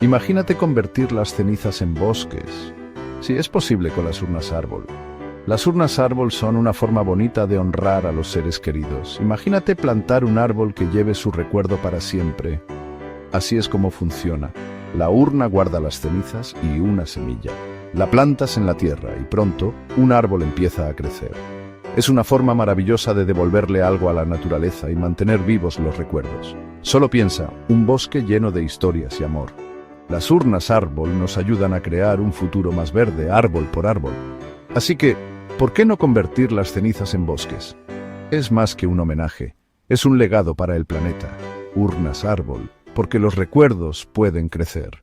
Imagínate convertir las cenizas en bosques. Sí, es posible con las urnas árbol. Las urnas árbol son una forma bonita de honrar a los seres queridos. Imagínate plantar un árbol que lleve su recuerdo para siempre. Así es como funciona. La urna guarda las cenizas y una semilla. La plantas en la tierra y pronto un árbol empieza a crecer. Es una forma maravillosa de devolverle algo a la naturaleza y mantener vivos los recuerdos. Solo piensa, un bosque lleno de historias y amor. Las urnas árbol nos ayudan a crear un futuro más verde, árbol por árbol. Así que, ¿por qué no convertir las cenizas en bosques? Es más que un homenaje, es un legado para el planeta. Urnas árbol, porque los recuerdos pueden crecer.